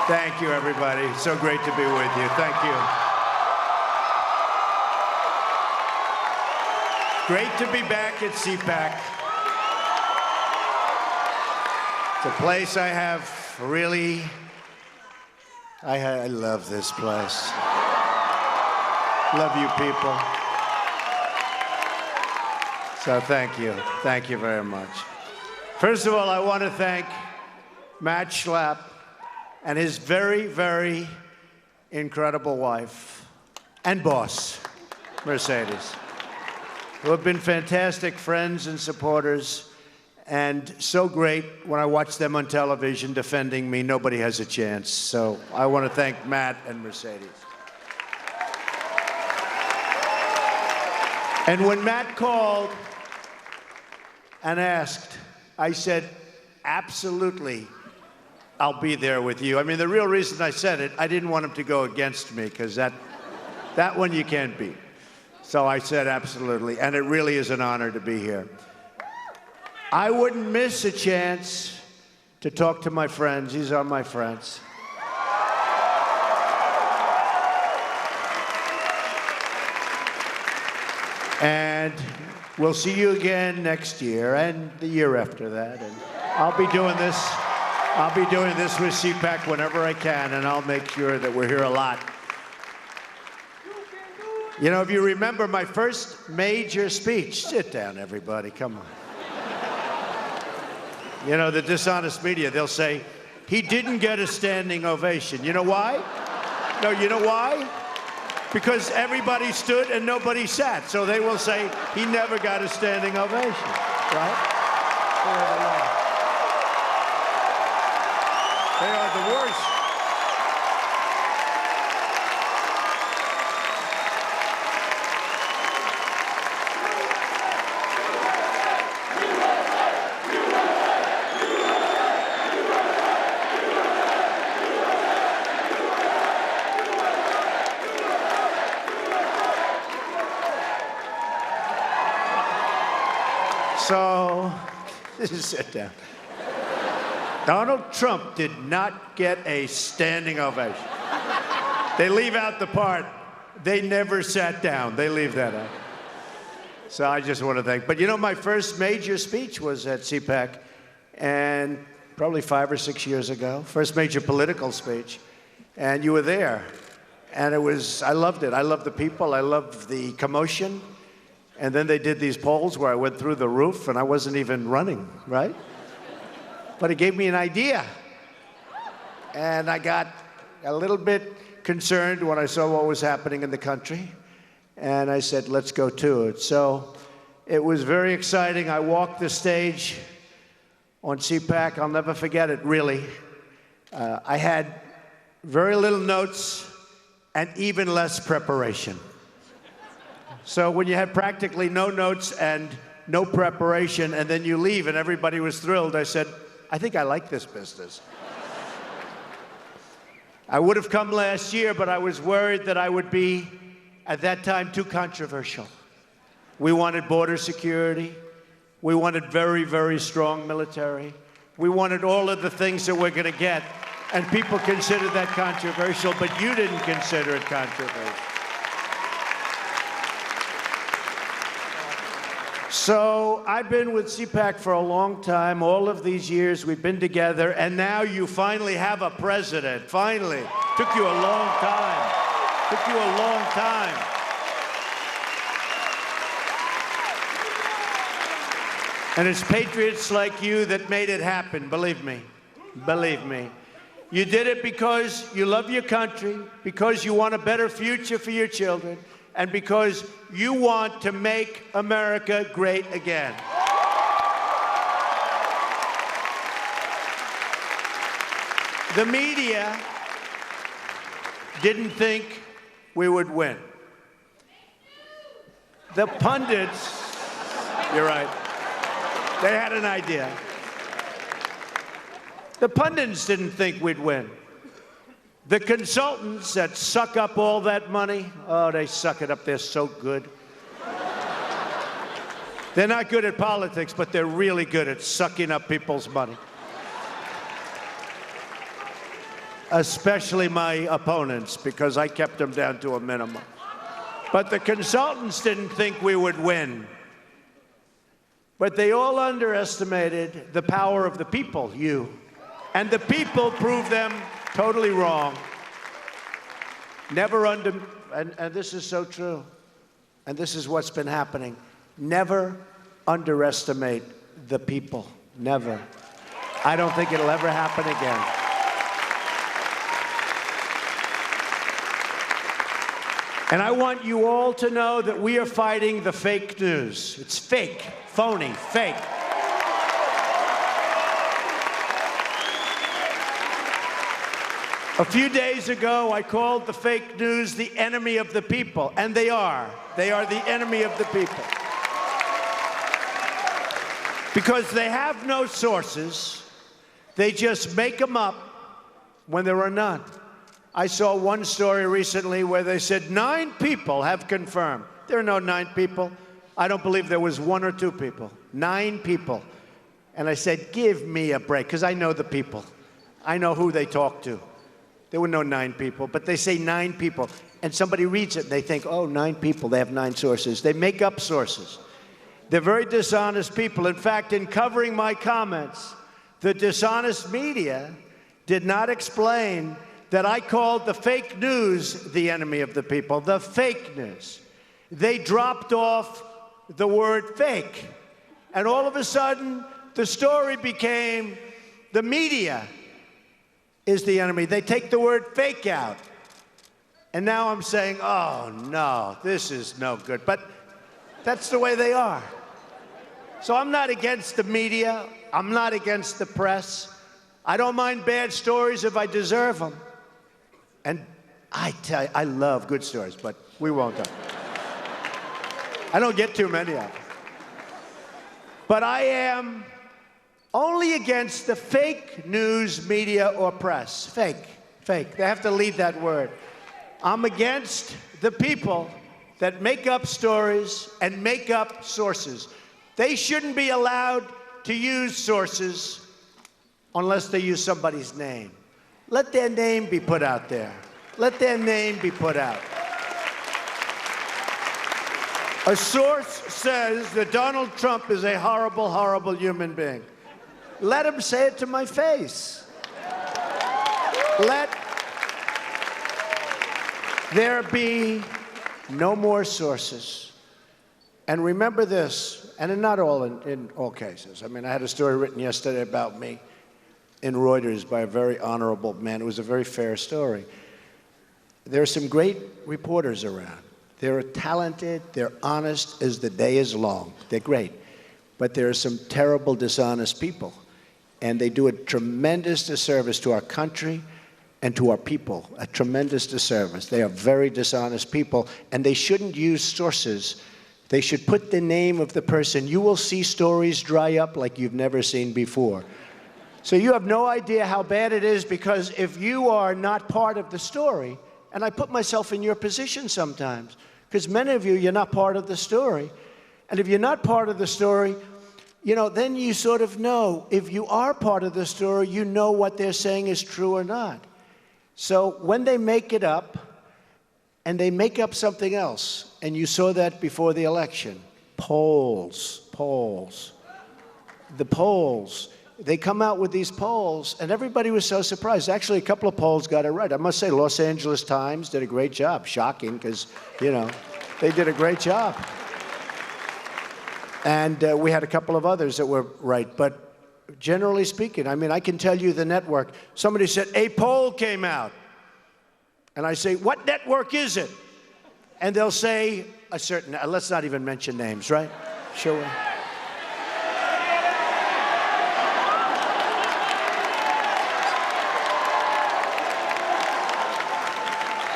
Thank you, everybody. So great to be with you. Thank you. Great to be back at CPAC. It's a place I have really, I love this place. Love you people. So thank you. Thank you very much. First of all, I want to thank Matt Schlapp and his very, very incredible wife and boss, Mercedes, who have been fantastic friends and supporters, and so great when I watch them on television defending me. Nobody has a chance. So I want to thank Matt and Mercedes. And when Matt called and asked, I said, absolutely, I'll be there with you. I mean, the real reason I said it, I didn't want him to go against me, because that one you can't beat. So I said absolutely, and it really is an honor to be here. I wouldn't miss a chance to talk to my friends. These are my friends. And we'll see you again next year and the year after that. And I'll be doing this with CPAC whenever I can, and I'll make sure that we're here a lot. You know, if you remember my first major speech, sit down, everybody, come on. You know, the dishonest media, they'll say, he didn't get a standing ovation. You know why? No, you know why? Because everybody stood and nobody sat. So they will say, he never got a standing ovation, right? They are the worst. So, sit down. Donald Trump did not get a standing ovation. They leave out the part, they never sat down. They leave that out. So I just want to thank. But you know, my first major speech was at CPAC, and probably 5 or 6 years ago. First major political speech. And you were there. And it was, I loved it. I loved the people. I loved the commotion. And then they did these polls where I went through the roof, and I wasn't even running, right? But it gave me an idea. And I got a little bit concerned when I saw what was happening in the country. And I said, let's go to it. So it was very exciting. I walked the stage on CPAC. I'll never forget it, really. I had very little notes and even less preparation. So when you had practically no notes and no preparation, and then you leave and everybody was thrilled, I said, I think I like this business. I would have come last year, but I was worried that I would be, at that time, too controversial. We wanted border security. We wanted very, very strong military. We wanted all of the things that we're going to get, and people considered that controversial, but you didn't consider it controversial. So I've been with CPAC for a long time. All of these years we've been together, and now you finally have a president. Finally. Took you a long time. Took you a long time. And it's patriots like you that made it happen, believe me. Believe me. You did it because you love your country, because you want a better future for your children, and because you want to make America great again. The media didn't think we would win. The pundits, you're right, they had an idea. The pundits didn't think we'd win. The consultants that suck up all that money, oh, they suck it up. They're so good. They're not good at politics, but they're really good at sucking up people's money. especially my opponents, because I kept them down to a minimum. But the consultants didn't think we would win. But they all underestimated the power of the people, you. And the people proved them totally wrong. Never and this is so true, and this is what's been happening. Never underestimate the people. Never. I don't think it'll ever happen again. And I want you all to know that we are fighting the fake news. It's fake, phony, fake. A few days ago, I called the fake news the enemy of the people, and they are. They are the enemy of the people. Because they have no sources, they just make them up when there are none. I saw one story recently where they said 9 people have confirmed. There are no 9 people. I don't believe there was 1 or 2 people. 9 people. And I said, give me a break, because I know the people. I know who they talk to. There were no 9 people, but they say 9 people. And somebody reads it, and they think, oh, 9 people, they have 9 sources. They make up sources. They're very dishonest people. In fact, in covering my comments, the dishonest media did not explain that I called the fake news the enemy of the people, the fake news. They dropped off the word fake. And all of a sudden, the story became the media is the enemy. They take the word fake out. And now I'm saying, oh, no, this is no good. But that's the way they are. So I'm not against the media. I'm not against the press. I don't mind bad stories if I deserve them. And I tell you, I love good stories, but we won't talk. I don't get too many of them. But I am only against the fake news media or press. Fake, fake. They have to lead that word. I'm against the people that make up stories and make up sources. They shouldn't be allowed to use sources unless they use somebody's name. Let their name be put out there. Let their name be put out. A source says that Donald Trump is a horrible, horrible human being. Let him say it to my face. Let there be no more sources. And remember this, and not all in all cases. I mean, I had a story written yesterday about me in Reuters by a very honorable man. It was a very fair story. There are some great reporters around. They're talented, they're honest as the day is long. They're great. But there are some terrible, dishonest people. And they do a tremendous disservice to our country and to our people, a tremendous disservice. They are very dishonest people, and they shouldn't use sources. They should put the name of the person. You will see stories dry up like you've never seen before. So you have no idea how bad it is, because if you are not part of the story, and I put myself in your position sometimes, because many of you, you're not part of the story. And if you're not part of the story, you know, then you sort of know. If you are part of the story, you know what they're saying is true or not. So when they make it up, and they make up something else, and you saw that before the election, polls. The polls. They come out with these polls, and everybody was so surprised. Actually, a couple of polls got it right. I must say, Los Angeles Times did a great job. Shocking, because, you know, they did a great job. And we had a couple of others that were right. But generally speaking, I mean, I can tell you the network. Somebody said, a poll came out. And I say, what network is it? And they'll say a certain, let's not even mention names, right? Sure.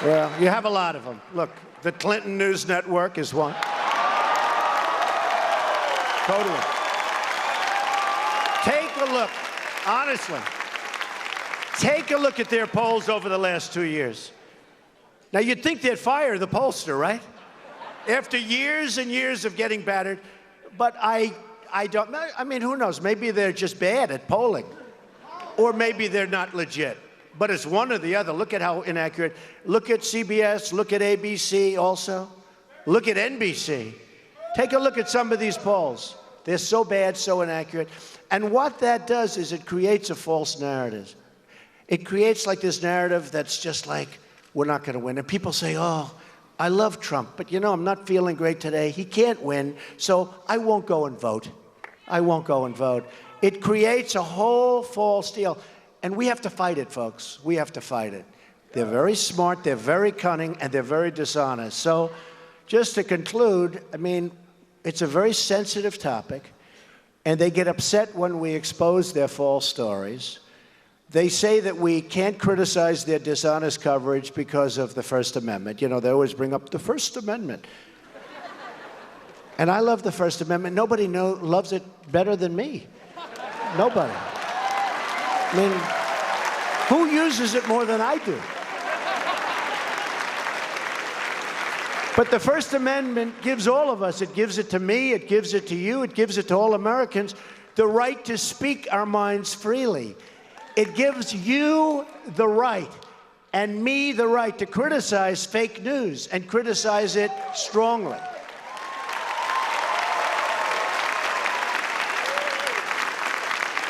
Well, you have a lot of them. Look, the Clinton News Network is one. Totally. Take a look, honestly. Take a look at their polls over the last 2 years. Now, you'd think they'd fire the pollster, right? After years and years of getting battered. But I don't know. I mean, who knows? Maybe they're just bad at polling. Or maybe they're not legit. but it's one or the other. Look at how inaccurate. Look at CBS, look at ABC also. Look at NBC. Take a look at some of these polls. They're so bad, so inaccurate. And what that does is it creates a false narrative. It creates like this narrative that's just like, we're not going to win. And people say, oh, I love Trump, but I'm not feeling great today. He can't win, so I won't go and vote. I won't go and vote. It creates a whole false deal. And we have to fight it, folks. We have to fight it. They're very smart, they're very cunning, and they're very dishonest. So just to conclude, it's a very sensitive topic, and they get upset when we expose their false stories. They say that we can't criticize their dishonest coverage because of the First Amendment. They always bring up the First Amendment. And I love the First Amendment. Nobody loves it better than me. Nobody. Who uses it more than I do? But the First Amendment gives all of us, it gives it to me, it gives it to you, it gives it to all Americans, the right to speak our minds freely. It gives you the right and me the right to criticize fake news and criticize it strongly.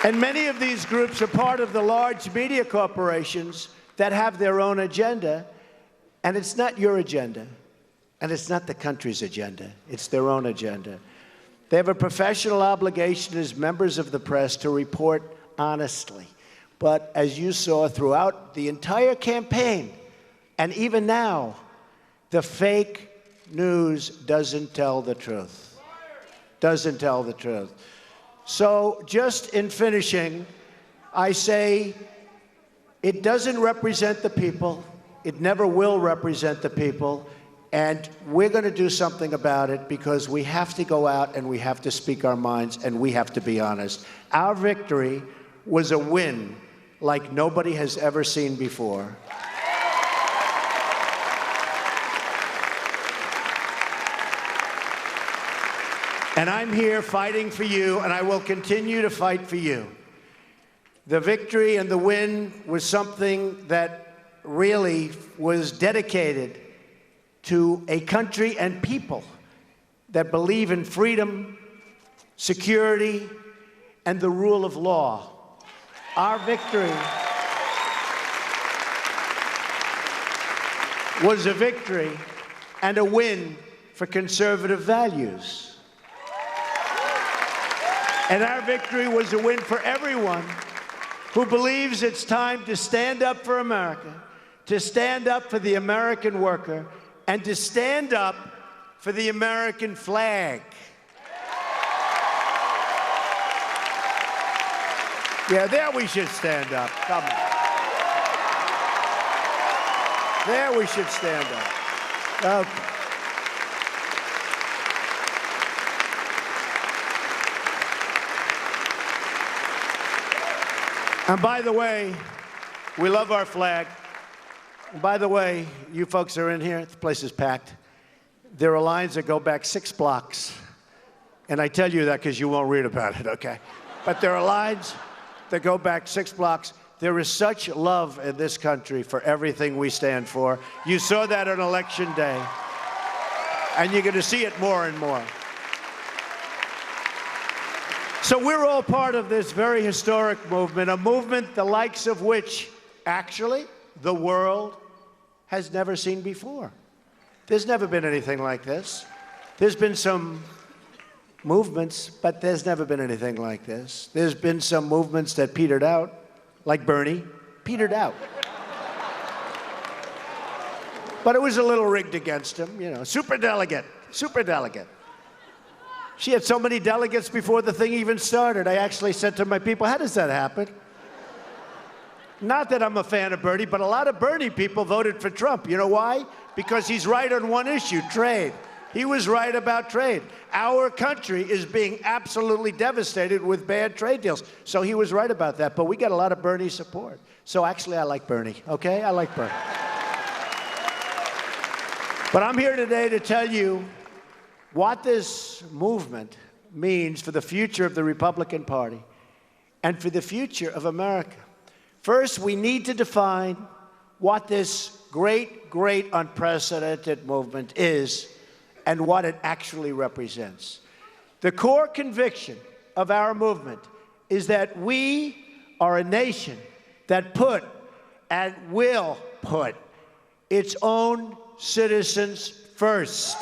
And many of these groups are part of the large media corporations that have their own agenda, and it's not your agenda, and it's not the country's agenda. It's their own agenda. They have a professional obligation as members of the press to report honestly. But as you saw throughout the entire campaign, and even now, the fake news doesn't tell the truth. Doesn't tell the truth. So just in finishing, I say it doesn't represent the people. It never will represent the people. And we're going to do something about it because we have to go out and we have to speak our minds and we have to be honest. Our victory was a win like nobody has ever seen before. And I'm here fighting for you, and I will continue to fight for you. The victory and the win was something that really was dedicated to a country and people that believe in freedom, security, and the rule of law. Our victory was a victory and a win for conservative values. And our victory was a win for everyone who believes it's time to stand up for America, to stand up for the American worker, and to stand up for the American flag. Yeah, there we should stand up. Come on. There we should stand up. Okay. And by the way, we love our flag. And by the way, you folks are in here, the place is packed. There are lines that go back 6 blocks. And I tell you that because you won't read about it, okay? But there are lines that go back 6 blocks. There is such love in this country for everything we stand for. You saw that on Election Day. And you're going to see it more and more. So we're all part of this very historic movement, a movement the likes of which, actually, the world has never seen before. There's never been anything like this. There's been some movements, but there's never been anything like this. There's been some movements that petered out, like Bernie, petered out. But it was a little rigged against him, superdelegate. She had so many delegates before the thing even started. I actually said to my people, how does that happen? Not that I'm a fan of Bernie, but a lot of Bernie people voted for Trump. You know why? Because he's right on one issue, trade. He was right about trade. Our country is being absolutely devastated with bad trade deals. So he was right about that. But we got a lot of Bernie support. So actually, I like Bernie, okay? I like Bernie. But I'm here today to tell you what this movement means for the future of the Republican Party and for the future of America. First, we need to define what this great, great unprecedented movement is and what it actually represents. The core conviction of our movement is that we are a nation that put and will put its own citizens first.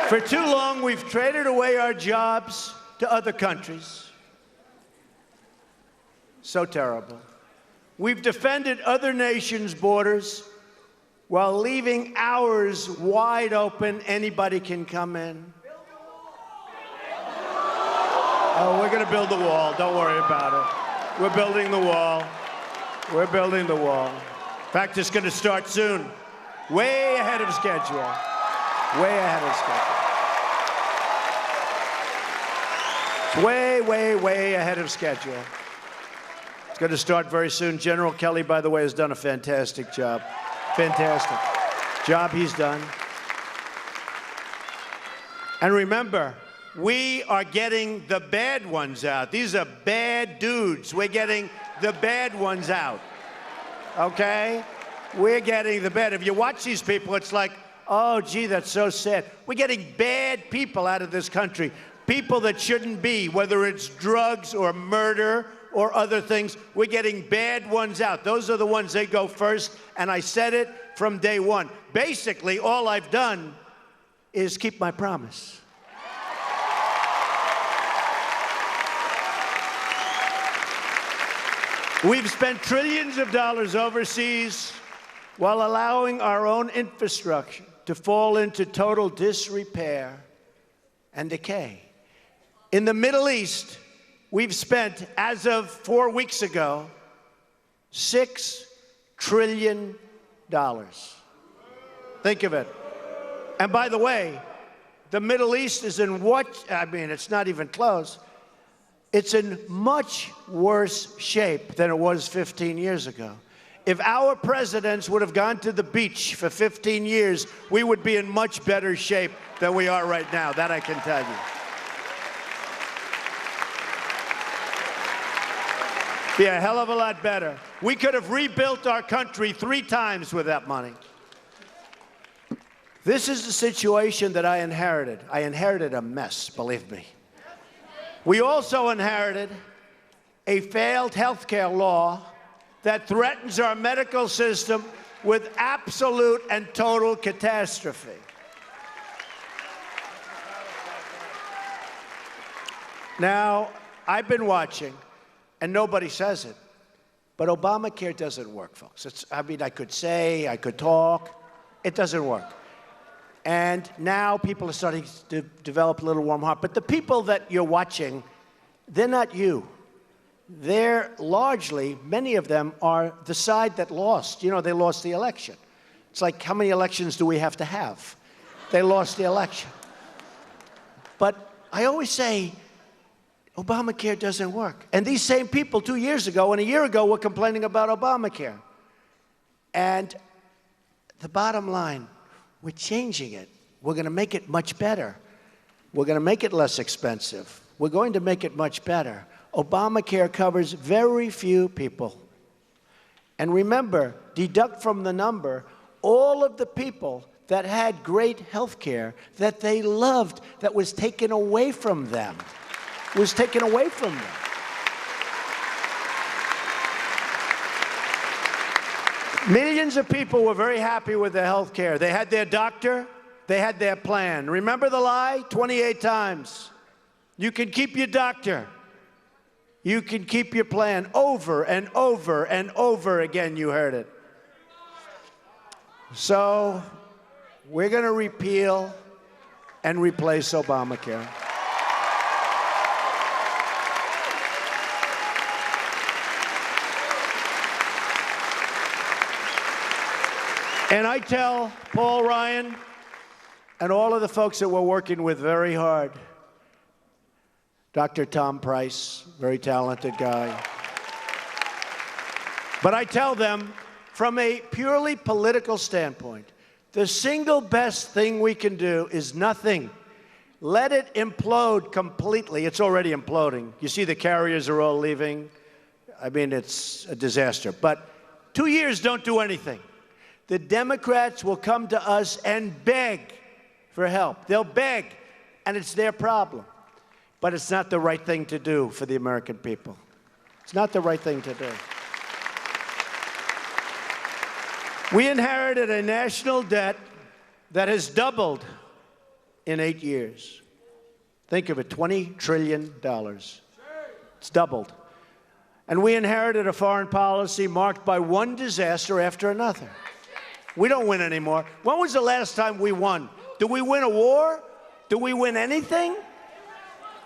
For too long, we've traded away our jobs to other countries. So terrible. We've defended other nations' borders while leaving ours wide open. Anybody can come in. Oh, we're going to build the wall. Don't worry about it. We're building the wall. We're building the wall. In fact, it's going to start soon. Way ahead of schedule. Way ahead of schedule. It's way, way, way ahead of schedule. It's going to start very soon. General Kelly, by the way, has done a fantastic job. Fantastic job he's done. And remember, we are getting the bad ones out. These are bad dudes. We're getting the bad ones out. Okay? We're getting the bad. If you watch these people, it's like, oh, gee, that's so sad. We're getting bad people out of this country. People that shouldn't be, whether it's drugs or murder or other things. We're getting bad ones out. Those are the ones they go first, and I said it from day one. Basically, all I've done is keep my promise. We've spent trillions of dollars overseas while allowing our own infrastructure to fall into total disrepair and decay. In the Middle East, we've spent, as of 4 weeks ago, $6 trillion. Think of it. And by the way, the Middle East is in what? I mean, it's not even close. It's in much worse shape than it was 15 years ago. If our presidents would have gone to the beach for 15 years, we would be in much better shape than we are right now. That I can tell you. Be a hell of a lot better. We could have rebuilt our country 3 times with that money. This is the situation that I inherited. I inherited a mess, believe me. We also inherited a failed health care law that threatens our medical system with absolute and total catastrophe. Now, I've been watching, and nobody says it, but Obamacare doesn't work, folks. I mean, I could say, I could talk. It doesn't work. And now people are starting to develop a little warm heart. But the people that you're watching, they're not you. They're largely, many of them are the side that lost. You know, they lost the election. It's like, how many elections do we have to have? They lost the election. But I always say, Obamacare doesn't work. And these same people 2 years ago and a year ago were complaining about Obamacare. And the bottom line, we're changing it. We're going to make it much better. We're going to make it less expensive. We're going to make it much better. Obamacare covers very few people. And remember, deduct from the number all of the people that had great health care that they loved that was taken away from them. Was taken away from them. Millions of people were very happy with their health care. They had their doctor, they had their plan. Remember the lie? 28 times. You can keep your doctor. You can keep your plan. Over and over and over again, you heard it. So we're going to repeal and replace Obamacare. And I tell Paul Ryan, and all of the folks that we're working with very hard. Dr. Tom Price, very talented guy. But I tell them, from a purely political standpoint, the single best thing we can do is nothing. Let it implode completely. It's already imploding. You see the carriers are all leaving. I mean, it's a disaster. But 2 years don't do anything. The Democrats will come to us and beg for help. They'll beg, and it's their problem. But it's not the right thing to do for the American people. It's not the right thing to do. We inherited a national debt that has doubled in 8 years. Think of it, $20 trillion. It's doubled. And we inherited a foreign policy marked by one disaster after another. We don't win anymore. When was the last time we won? Do we win a war? Do we win anything?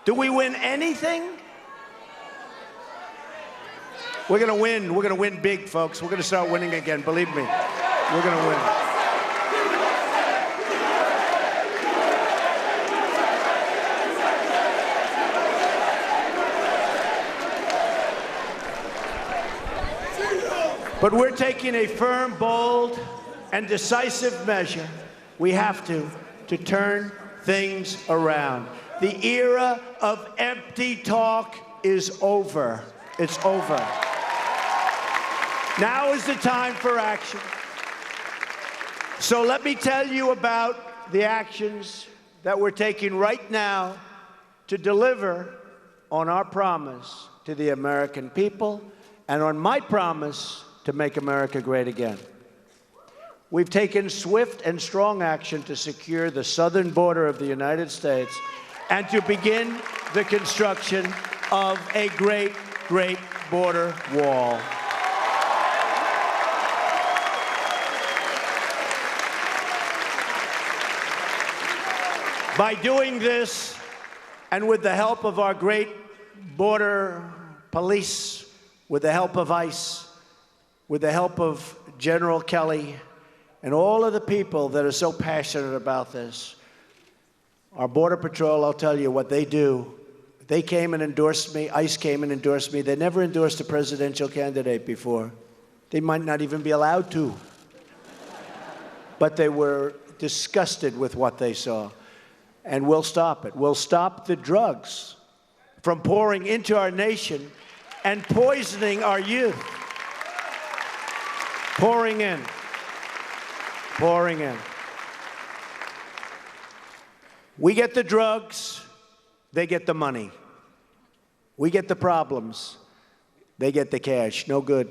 Do we win anything? We're going to win. We're going to win big, folks. We're going to start winning again. Believe me. We're going to win. But we're taking a firm, bold, and decisive measure. We have to turn things around. The era of empty talk is over. It's over. Now is the time for action. So let me tell you about the actions that we're taking right now to deliver on our promise to the American people and on my promise to make America great again. We've taken swift and strong action to secure the southern border of the United States and to begin the construction of a great, great border wall. By doing this, and with the help of our great border police, with the help of ICE, with the help of General Kelly, and all of the people that are so passionate about this, our Border Patrol, I'll tell you what they do. They came and endorsed me. ICE came and endorsed me. They never endorsed a presidential candidate before. They might not even be allowed to. But they were disgusted with what they saw. And we'll stop it. We'll stop the drugs from pouring into our nation and poisoning our youth. Pouring in. Pouring in. We get the drugs, they get the money. We get the problems, they get the cash. No good,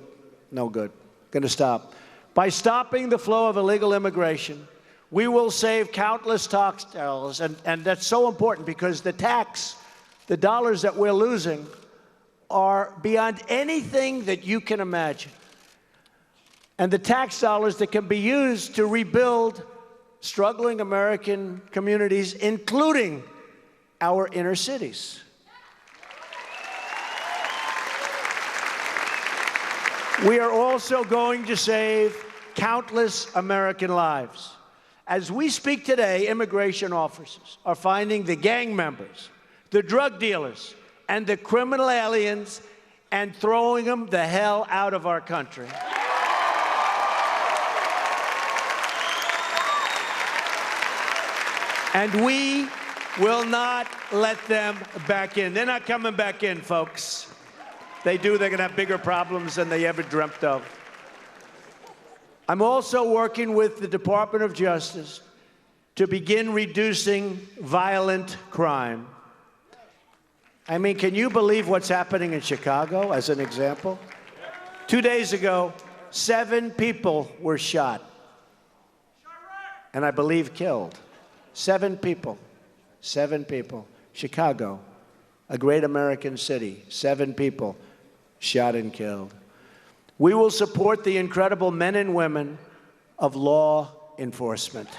no good. Going to stop. By stopping the flow of illegal immigration, we will save countless tax dollars, and that's so important because the dollars that we're losing are beyond anything that you can imagine. And the tax dollars that can be used to rebuild struggling American communities, including our inner cities. We are also going to save countless American lives. As we speak today, immigration officers are finding the gang members, the drug dealers, and the criminal aliens and throwing them the hell out of our country. And we will not let them back in. They're not coming back in, folks. They do, they're going to have bigger problems than they ever dreamt of. I'm also working with the Department of Justice to begin reducing violent crime. I mean, can you believe what's happening in Chicago, as an example? 2 days ago, 7 people were shot, and I believe killed. 7 people. 7 people. Chicago, a great American city. 7 people shot and killed. We will support the incredible men and women of law enforcement.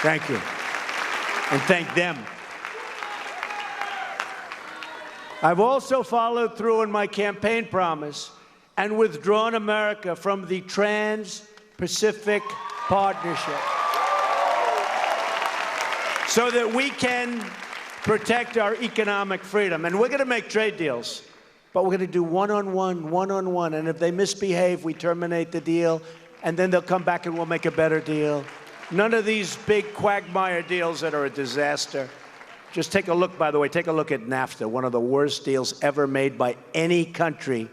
Thank you. And thank them. I've also followed through on my campaign promise and withdrawn America from the Trans-Pacific Partnership so that we can protect our economic freedom. And we're going to make trade deals, but we're going to do one-on-one, and if they misbehave, we terminate the deal, and then they'll come back and we'll make a better deal. None of these big quagmire deals that are a disaster. Just take a look, by the way, take a look at NAFTA, one of the worst deals ever made by any country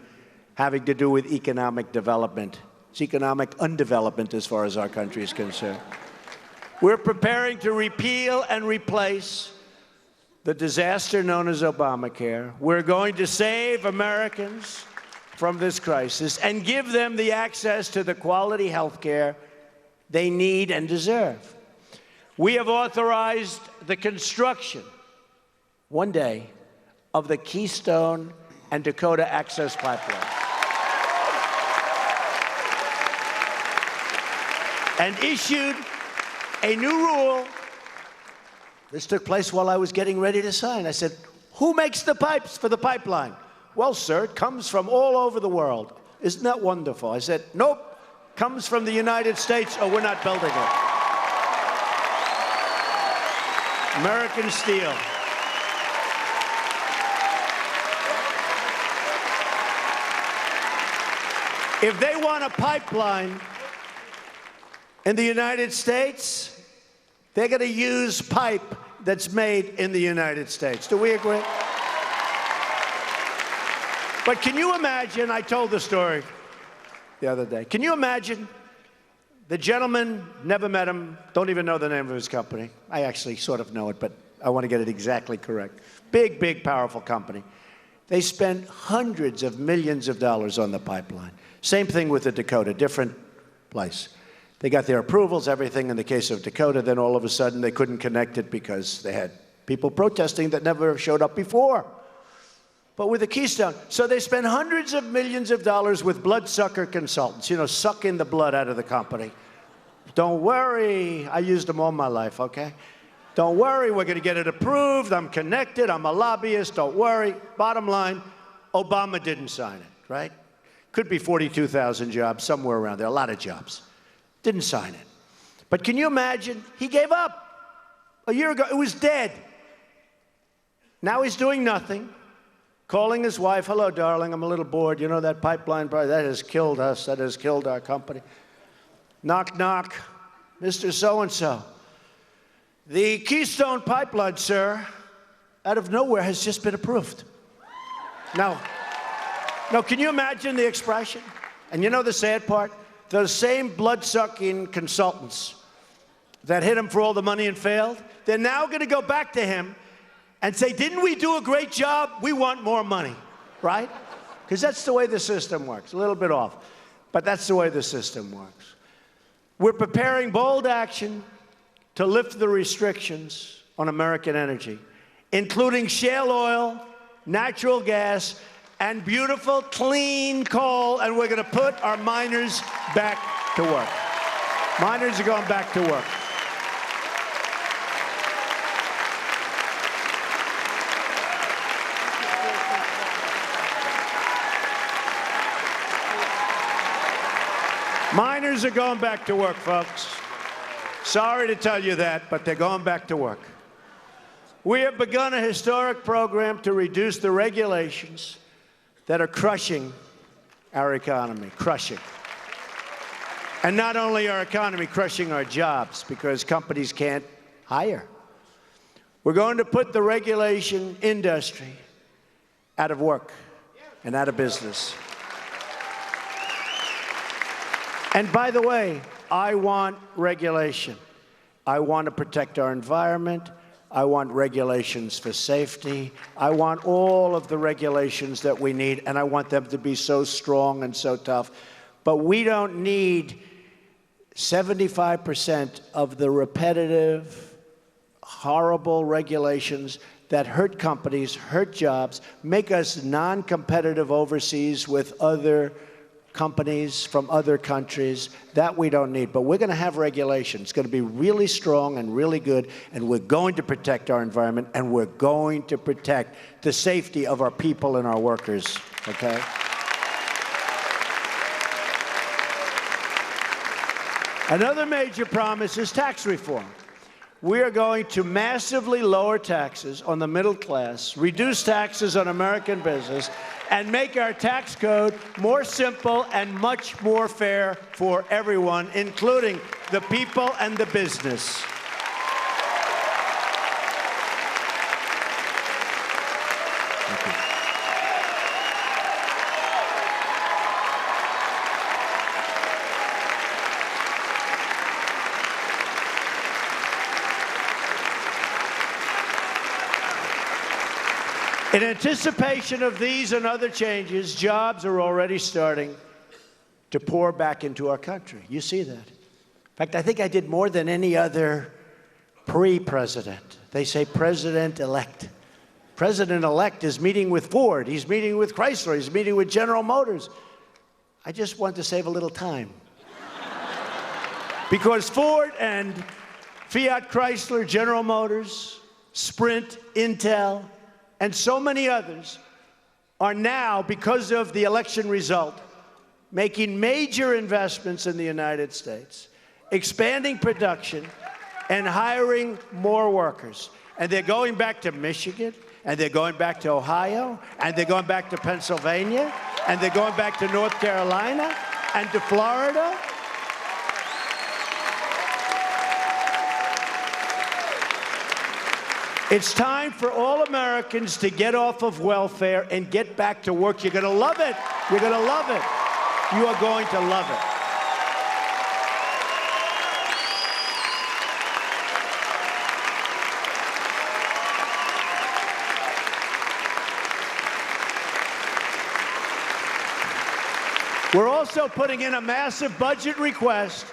having to do with economic development. It's economic undevelopment as far as our country is concerned. We're preparing to repeal and replace the disaster known as Obamacare. We're going to save Americans from this crisis and give them the access to the quality health care they need and deserve. We have authorized the construction, one day, of the Keystone and Dakota Access Pipeline. And issued a new rule. This took place while I was getting ready to sign. I said, who makes the pipes for the pipeline? Well, sir, it comes from all over the world. Isn't that wonderful? I said, nope, comes from the United States, or we're not building it. American steel. If they want a pipeline in the United States, they're going to use pipe that's made in the United States. Do we agree? But can you imagine, I told the story the other day, can you imagine the gentleman, never met him, don't even know the name of his company. I actually sort of know it, but I want to get it exactly correct. Big, big, powerful company. They spent hundreds of millions of dollars on the pipeline. Same thing with the Dakota, different place. They got their approvals, everything in the case of Dakota, then all of a sudden they couldn't connect it because they had people protesting that never showed up before. But with the Keystone, so they spent hundreds of millions of dollars with bloodsucker consultants, you know, sucking the blood out of the company. Don't worry, I used them all my life, okay? Don't worry, we're going to get it approved, I'm connected, I'm a lobbyist, don't worry. Bottom line, Obama didn't sign it, right? Could be 42,000 jobs, somewhere around there, a lot of jobs. Didn't sign it. But can you imagine? He gave up. A year ago, it was dead. Now he's doing nothing, calling his wife, hello, darling, I'm a little bored. You know, that pipeline, that has killed us. That has killed our company. Knock, knock, Mr. So-and-so. The Keystone Pipeline, sir, out of nowhere has just been approved. Now, can you imagine the expression? And you know the sad part? Those same blood-sucking consultants that hit him for all the money and failed, they're now going to go back to him and say, didn't we do a great job? We want more money, right? Because that's the way the system works. A little bit off, but that's the way the system works. We're preparing bold action to lift the restrictions on American energy, including shale oil, natural gas, and beautiful, clean coal, and we're going to put our miners back to work. Miners are going back to work. Miners are going back to work, folks. Sorry to tell you that, but they're going back to work. We have begun a historic program to reduce the regulations that are crushing our economy, crushing. And not only our economy, crushing our jobs, because companies can't hire. We're going to put the regulation industry out of work and out of business. And by the way, I want regulation. I want to protect our environment. I want regulations for safety. I want all of the regulations that we need, and I want them to be so strong and so tough. But we don't need 75% of the repetitive, horrible regulations that hurt companies, hurt jobs, make us non-competitive overseas with other companies from other countries. That we don't need. But we're going to have regulation. It's going to be really strong and really good, and we're going to protect our environment, and we're going to protect the safety of our people and our workers, okay? Another major promise is tax reform. We are going to massively lower taxes on the middle class, reduce taxes on American business, and make our tax code more simple and much more fair for everyone, including the people and the business. In anticipation of these and other changes, jobs are already starting to pour back into our country. You see that. In fact, I think I did more than any other pre-president. They say president-elect. President-elect is meeting with Ford. He's meeting with Chrysler. He's meeting with General Motors. I just want to save a little time. Because Ford and Fiat Chrysler, General Motors, Sprint, Intel, and so many others are now, because of the election result, making major investments in the United States, expanding production, and hiring more workers. And they're going back to Michigan, and they're going back to Ohio, and they're going back to Pennsylvania, and they're going back to North Carolina, and to Florida. It's time for all Americans to get off of welfare and get back to work. You're going to love it. You're going to love it. You are going to love it. We're also putting in a massive budget request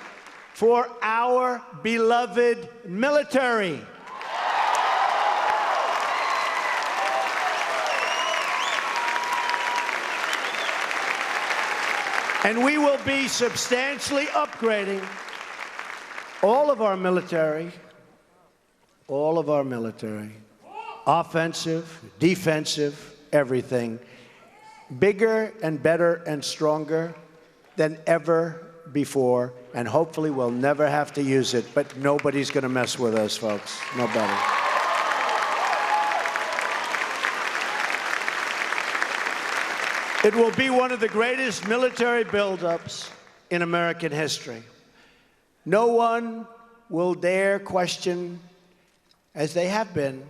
for our beloved military. And we will be substantially upgrading all of our military, offensive, defensive, everything, bigger and better and stronger than ever before, and hopefully we'll never have to use it, but nobody's going to mess with us, folks. Nobody. It will be one of the greatest military buildups in American history. No one will dare question, as they have been,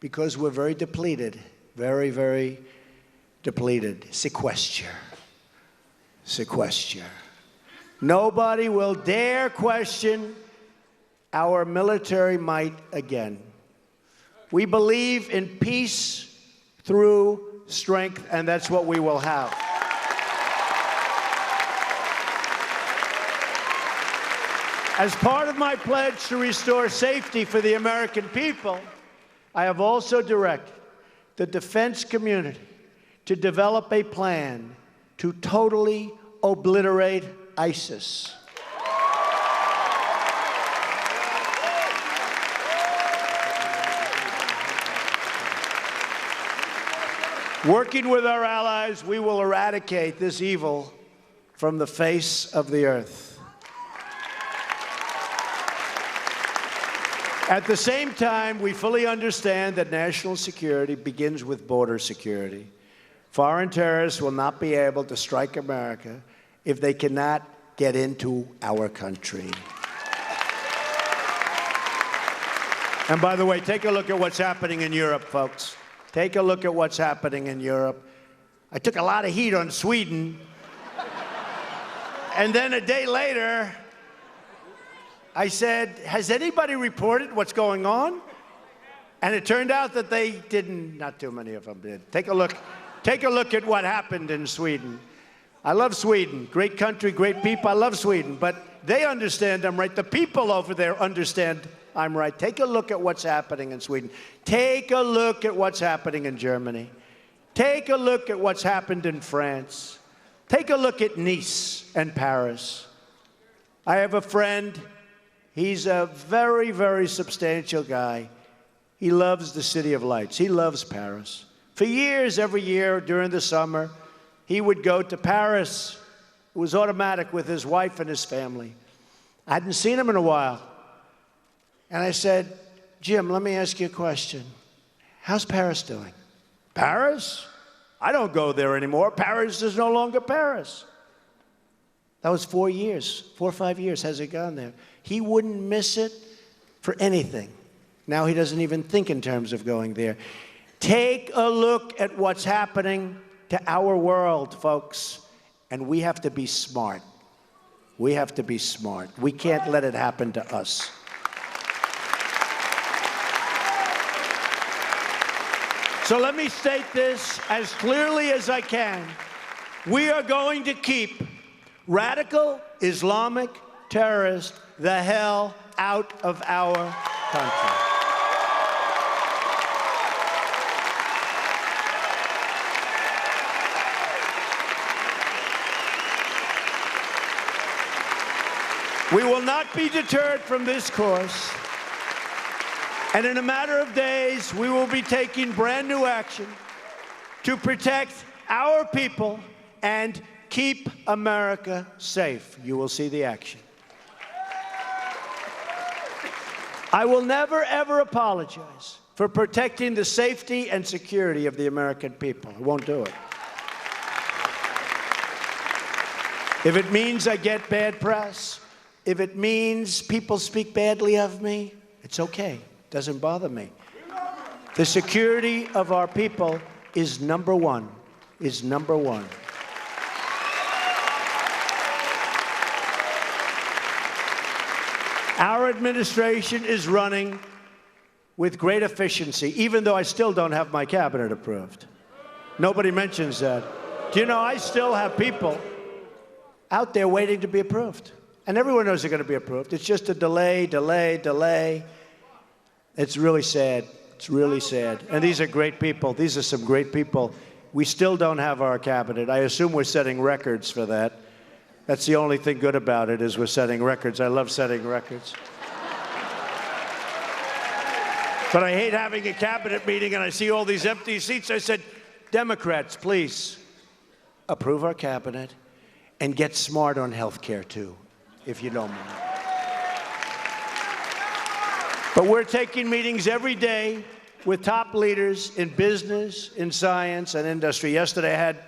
because we're very depleted, very, very depleted. Sequester. Nobody will dare question our military might again. We believe in peace through strength, and that's what we will have. As part of my pledge to restore safety for the American people, I have also directed the defense community to develop a plan to totally obliterate ISIS. Working with our allies, we will eradicate this evil from the face of the earth. At the same time, we fully understand that national security begins with border security. Foreign terrorists will not be able to strike America if they cannot get into our country. And by the way, take a look at what's happening in Europe, folks. Take a look at what's happening in Europe. I took a lot of heat on Sweden. And then a day later, I said, has anybody reported what's going on? And it turned out that they didn't, not too many of them did. Take a look at what happened in Sweden. I love Sweden. Great country, great people. I love Sweden. But they understand I'm right. The people over there understand I'm right. Take a look at what's happening in Sweden. Take a look at what's happening in Germany. Take a look at what's happened in France. Take a look at Nice and Paris. I have a friend. He's a very, very substantial guy. He loves the City of Lights. He loves Paris. For years, every year during the summer, he would go to Paris. It was automatic with his wife and his family. I hadn't seen him in a while. And I said, Jim, let me ask you a question. How's Paris doing? Paris? I don't go there anymore. Paris is no longer Paris. That was 4 years, 4 or 5 years has he gone there. He wouldn't miss it for anything. Now he doesn't even think in terms of going there. Take a look at what's happening to our world, folks. And we have to be smart. We have to be smart. We can't let it happen to us. So let me state this as clearly as I can. We are going to keep radical Islamic terrorists the hell out of our country. We will not be deterred from this course. And in a matter of days, we will be taking brand new action to protect our people and keep America safe. You will see the action. I will never, ever apologize for protecting the safety and security of the American people. I won't do it. If it means I get bad press, if it means people speak badly of me, it's okay. It doesn't bother me. The security of our people is number one, is number one. Our administration is running with great efficiency, even though I still don't have my cabinet approved. Nobody mentions that. Do you know I still have people out there waiting to be approved? And everyone knows they're going to be approved. It's just a delay, delay, delay. It's really sad. It's really sad. And these are great people. These are some great people. We still don't have our cabinet. I assume we're setting records for that. That's the only thing good about it, is we're setting records. I love setting records. But I hate having a cabinet meeting and I see all these empty seats. I said, Democrats, please approve our cabinet and get smart on health care, too, if you don't mind. But we're taking meetings every day with top leaders in business, in science, and industry. Yesterday, I had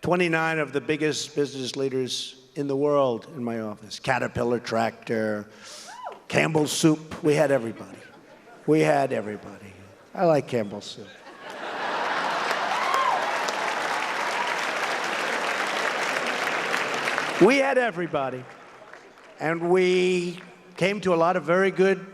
29 of the biggest business leaders in the world in my office. Caterpillar Tractor, Campbell's Soup. We had everybody. We had everybody. I like Campbell's Soup. We had everybody. And we came to a lot of very good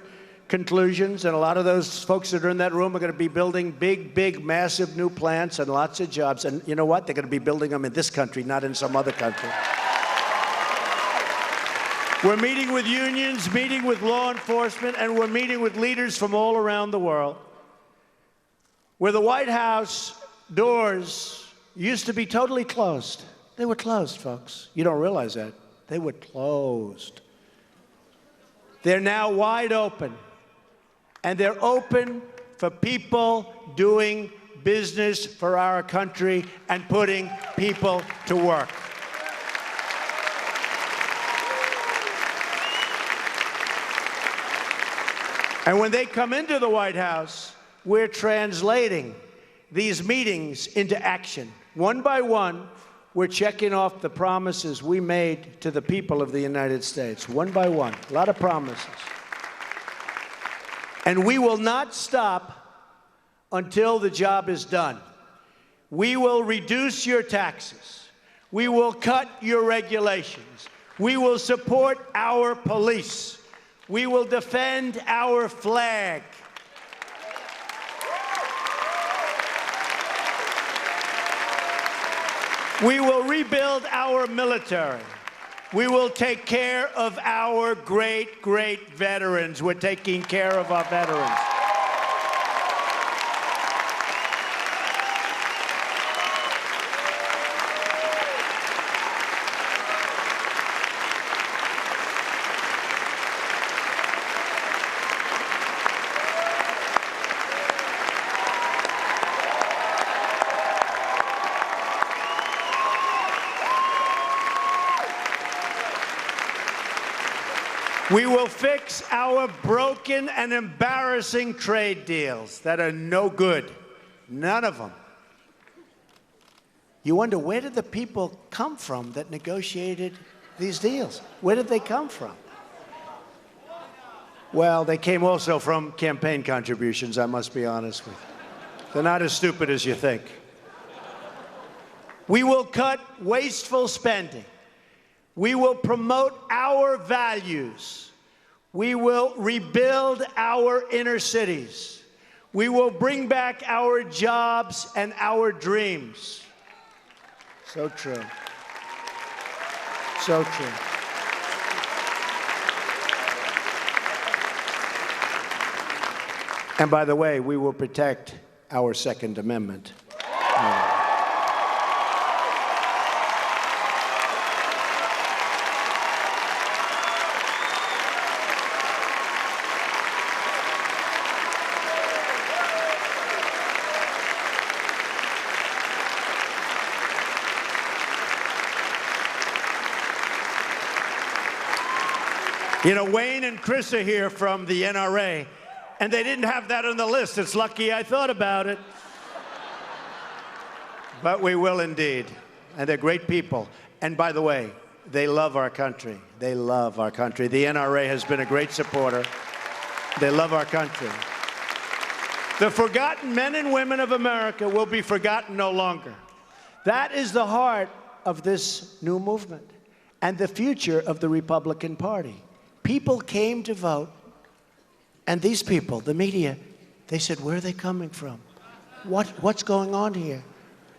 conclusions, and a lot of those folks that are in that room are going to be building big, big, massive new plants and lots of jobs. And you know what? They're going to be building them in this country, not in some other country. We're meeting with unions, meeting with law enforcement, and we're meeting with leaders from all around the world. Where the White House doors used to be totally closed. They were closed, folks. You don't realize that. They were closed. They're now wide open. And they're open for people doing business for our country and putting people to work. And when they come into the White House, we're translating these meetings into action. One by one, we're checking off the promises we made to the people of the United States, one by one, a lot of promises. And we will not stop until the job is done. We will reduce your taxes. We will cut your regulations. We will support our police. We will defend our flag. We will rebuild our military. We will take care of our great, great veterans. We're taking care of our veterans. We will fix our broken and embarrassing trade deals that are no good. None of them. You wonder, where did the people come from that negotiated these deals? Where did they come from? Well, they came also from campaign contributions, I must be honest with you. They're not as stupid as you think. We will cut wasteful spending. We will promote our values. We will rebuild our inner cities. We will bring back our jobs and our dreams. So true. So true. And by the way, we will protect our Second Amendment. You know, Wayne and Chris are here from the NRA, and they didn't have that on the list. It's lucky I thought about it. But we will indeed. And they're great people. And by the way, they love our country. They love our country. The NRA has been a great supporter. They love our country. The forgotten men and women of America will be forgotten no longer. That is the heart of this new movement and the future of the Republican Party. People came to vote, and these people, the media, they said, where are they coming from? What's going on here?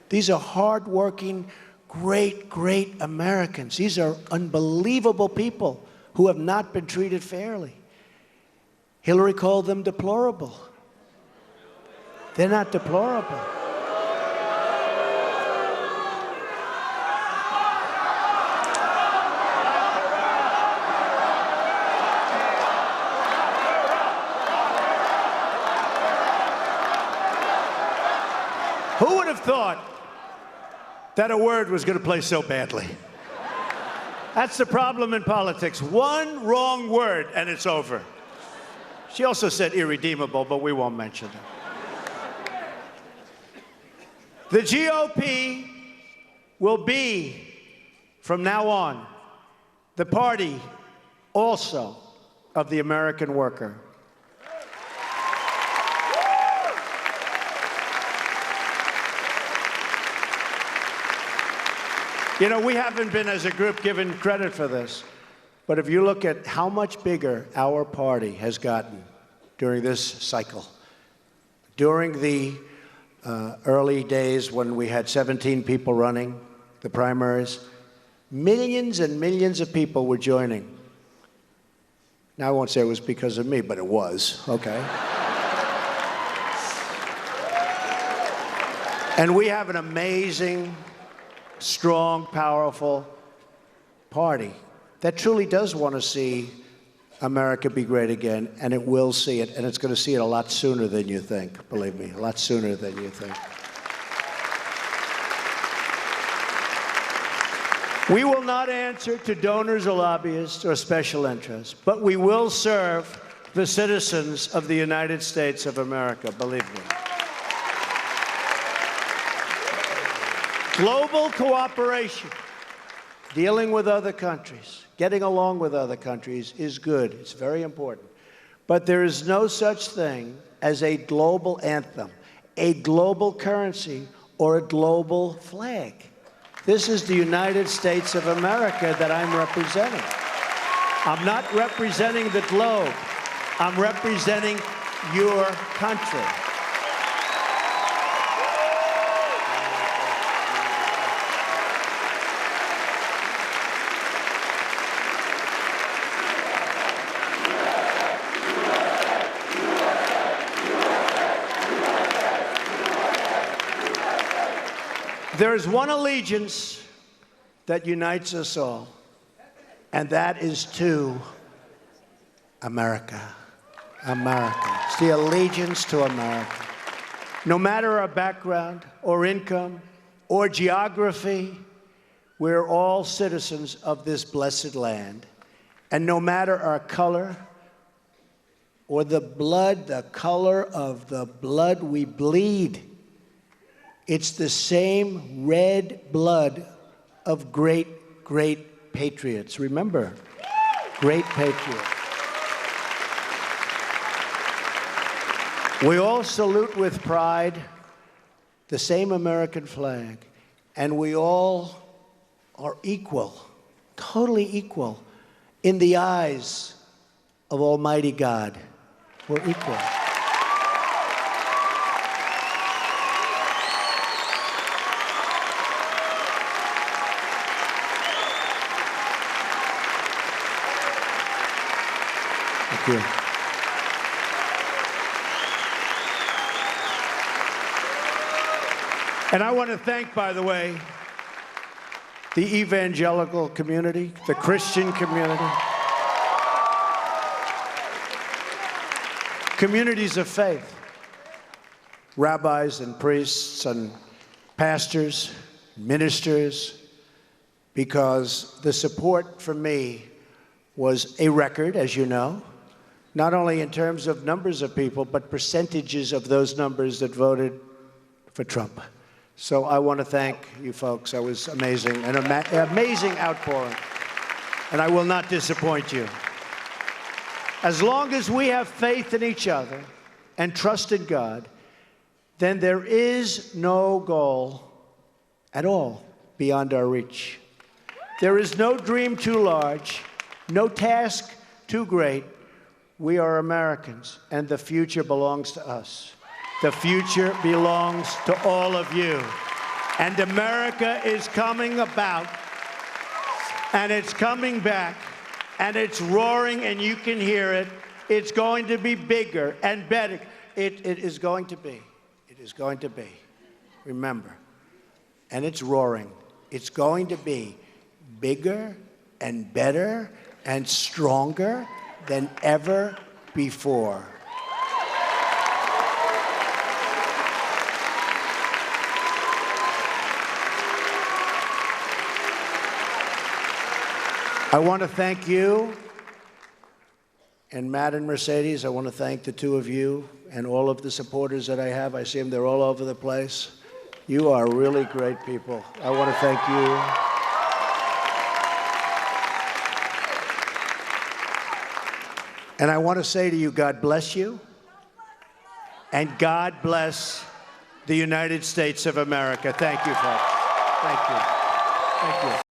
These are hardworking, great, great Americans. These are unbelievable people who have not been treated fairly. Hillary called them deplorable. They're not deplorable. Who would have thought that a word was going to play so badly? That's the problem in politics. One wrong word and it's over. She also said irredeemable, but we won't mention it. The GOP will be, from now on, the party also of the American worker. You know, we haven't been, as a group, given credit for this. But if you look at how much bigger our party has gotten during this cycle, during the early days when we had 17 people running the primaries, millions and millions of people were joining. Now, I won't say it was because of me, but it was, okay? And we have an amazing, strong, powerful party that truly does want to see America be great again, and it will see it, and it's going to see it a lot sooner than you think, believe me, a lot sooner than you think. We will not answer to donors or lobbyists or special interests, but we will serve the citizens of the United States of America, believe me. Global cooperation, dealing with other countries, getting along with other countries is good. It's very important. But there is no such thing as a global anthem, a global currency, or a global flag. This is the United States of America that I'm representing. I'm not representing the globe. I'm representing your country. There is one allegiance that unites us all, and that is to America. America. It's the allegiance to America. No matter our background or income or geography, we're all citizens of this blessed land, And no matter our color or the color of the blood we bleed, it's the same red blood of great, great patriots. Remember, great patriots. We all salute with pride the same American flag, and we all are equal, totally equal, in the eyes of Almighty God. We're equal. Thank you. And I want to thank, by the way, the evangelical community, the Christian community, communities of faith, rabbis and priests and pastors, ministers, because the support for me was a record, as you know, not only in terms of numbers of people, but percentages of those numbers that voted for Trump. So I want to thank you folks. That was amazing, an amazing outpouring. And I will not disappoint you. As long as we have faith in each other and trust in God, then there is no goal at all beyond our reach. There is no dream too large, no task too great. We are Americans, and the future belongs to us. The future belongs to all of you. And America is coming about, and it's coming back, and it's roaring, and you can hear it. It's going to be bigger and better. It is going to be. It is going to be. Remember. And it's roaring. It's going to be bigger and better and stronger than ever before. I want to thank you and Matt and Mercedes. I want to thank the two of you and all of the supporters that I have. I see them, they're all over the place. You are really great people. I want to thank you. And I want to say to you, God bless you. And God bless the United States of America. Thank you, folks. Thank you. Thank you.